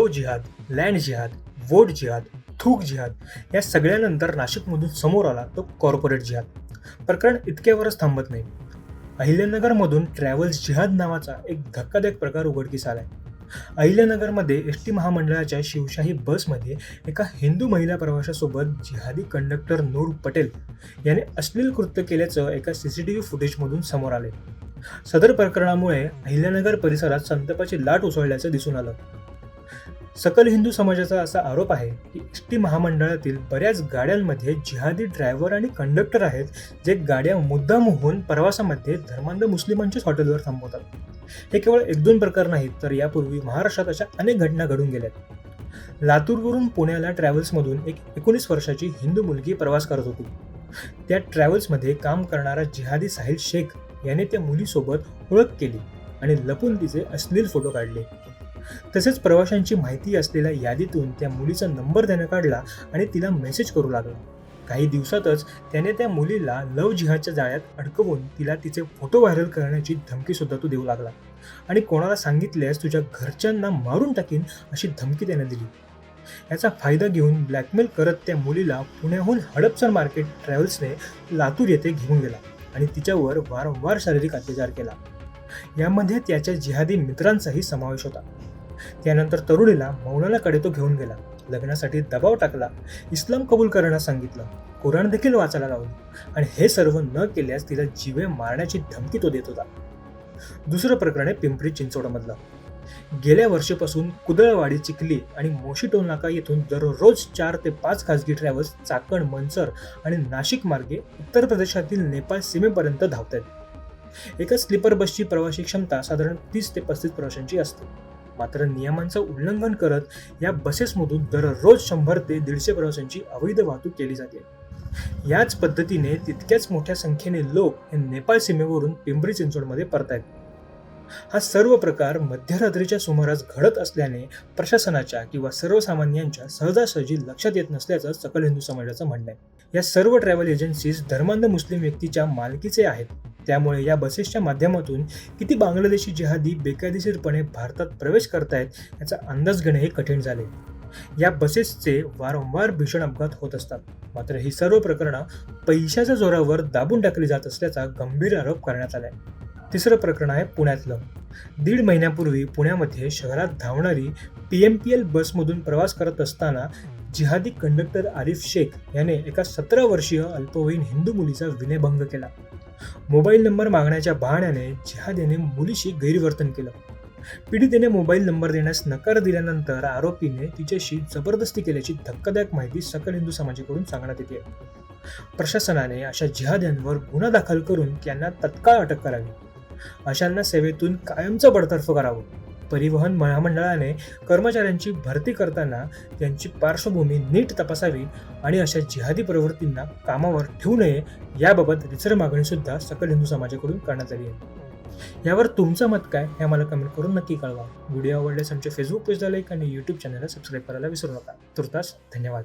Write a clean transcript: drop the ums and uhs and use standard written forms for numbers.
लव जिहाद, लँड जिहाद, वोट जिहाद, थूक जिहाद या सगळ्यानंतर नाशिकमधून समोर आला तो कॉर्पोरेट जिहाद. प्रकरण इतक्यावरच थांबत नाही. अहिल्यानगरमधून ट्रॅव्हल्स जिहाद नावाचा एक धक्कादायक प्रकार उघडकीस आलाय. अहिल्यानगरमध्ये एस टी महामंडळाच्या शिवशाही बसमध्ये एका हिंदू महिला प्रवाशासोबत जिहादी कंडक्टर नूर पटेल याने अश्लील कृत्य केल्याचं एका सीसीटीव्ही फुटेजमधून समोर आले. सदर प्रकरणामुळे अहिल्यानगर परिसरात संतापाची लाट उसळल्याचं दिसून आलं. सकल हिंदू समाजाचा असा आरोप आहे की एस टी महामंडळातील बऱ्याच गाड्यांमध्ये जिहादी ड्रायव्हर आणि कंडक्टर आहेत, जे गाड्या मुद्दामहून प्रवासामध्ये धर्मांध मुस्लिमांच्याच हॉटेलवर थांबवतात. हे केवळ 1-2 प्रकार नाहीत, तर यापूर्वी महाराष्ट्रात अशा अनेक घटना घडून गेल्यात. लातूरवरून पुण्याला ट्रॅव्हल्समधून एक 19 वर्षाची हिंदू मुलगी प्रवास करत होती. त्या ट्रॅव्हल्समध्ये काम करणारा जिहादी साहिल शेख याने त्या मुलीसोबत ओळख केली आणि लपून तिचे अश्लील फोटो काढले. तसेच प्रवाशांची माहिती असलेल्या यादीतून त्या मुलीचा नंबर त्याने काढला आणि तिला मेसेज करू लागला. काही दिवसातच त्याने त्या मुलीला लव जिहादच्या जाळ्यात अडकवून तिला तिचे फोटो व्हायरल करण्याची धमकी सुद्धा तो देऊ लागला आणि कोणाला सांगितल्यास तुझ्या घरच्यांना मारून टाकीन अशी धमकी त्याने दिली. याचा फायदा घेऊन ब्लॅकमेल करत त्या मुलीला पुण्याहून हडपसर मार्केट ट्रॅव्हल्सने लातूर येथे घेऊन गेला आणि तिच्यावर वारंवार शारीरिक अत्याचार केला. यामध्ये त्याच्या जिहादी मित्रांचाही समावेश होता. त्यानंतर तरुणीला मौलानाकडे तो घेऊन गेला, लग्नासाठी दबाव टाकला, इस्लाम कबूल करण्यास सांगितलं, कुराण देखील वाचायला लावलं आणि हे सर्व न केल्यास तिला जीवे मारण्याची धमकी तो देत होता. दुसरं प्रकरण आहे पिंपरी चिंचवडमधलं. गेल्या वर्षीपासून कुदळवाडी, चिखली आणि मोशी टोलनाका येथून दररोज 4 ते 5 खासगी ट्रॅव्हल्स चाकण, मनसर आणि नाशिक मार्गे उत्तर प्रदेशातील नेपाळ सीमेपर्यंत धावतात. एका स्लीपर बसची प्रवासी क्षमता साधारण 30 ते 35 प्रवाशांची असते. मात्र नियमांचं उल्लंघन करत या बसेसमधून दररोज 100 ते 150 प्रवाशांची अवैध वाहतूक केली जाते. याच पद्धतीने तितक्याच मोठ्या संख्येने लोक हे नेपाळ सीमेवरून पिंपरी चिंचवडमध्ये परतायत. हा सर्व प्रकार मध्यरात्रीच्या सुमारास घडत असल्याने प्रशासनाच्या किंवा सर्वसामान्यांच्या सहजासहजी लक्षात येत नसल्याचं सकल हिंदू समाजाचं म्हणणं आहे. या सर्व ट्रॅव्हल एजन्सीज धर्मांध मुस्लिम व्यक्तीच्या मालकीचे आहेत. त्यामुळे या बसेसच्या माध्यमातून किती बांगलादेशी जिहादी बेकायदेशीरपणे भारतात प्रवेश करतायत याचा अंदाज घेणे हे कठीण झाले. या बसेसचे वारंवार भीषण अपघात होत असतात. मात्र ही सर्व प्रकरणं पैशाच्या जोरावर दाबून टाकली जात असल्याचा गंभीर आरोप करण्यात आलाय. तिसरं प्रकरण आहे पुण्यातलं. 1.5 महिन्यापूर्वी पुण्यामध्ये शहरात धावणारी PMPL बसमधून प्रवास करत असताना जिहादी कंडक्टर आरिफ शेख याने एका 17 वर्षीय अल्पवयीन हिंदू मुलीचा विनयभंग केला. मोबाईल नंबर मागण्याच्या बहाण्याने जिहाद याने मुलीशी गैरवर्तन केलं. पीडितेने मोबाईल नंबर देण्यास नकार दिल्यानंतर आरोपीने तिच्याशी जबरदस्ती केल्याची धक्कादायक माहिती सकल हिंदू समाजाकडून सांगण्यात येते. प्रशासनाने अशा जिहाद्यांवर गुन्हा दाखल करून त्यांना तत्काळ अटक करावी. अशांना सेवेतून कायमचं बडतर्फ करावं. परिवहन महामंडळाने कर्मचाऱ्यांची भरती करताना त्यांची पार्श्वभूमी नीट तपासावी आणि अशा जिहादी प्रवृत्तींना कामावर ठेवू नये याबाबत रितसर मागणी सुद्धा सकल हिंदू समाजाकडून करण्यात आली आहे. यावर तुमचं मत काय हे आम्हाला कमेंट करून नक्की कळवा. व्हिडिओ आवडल्यास आमच्या फेसबुक पेजला लाईक आणि यूट्यूब चॅनलला सबस्क्राईब करायला विसरू नका. तुर्तास धन्यवाद.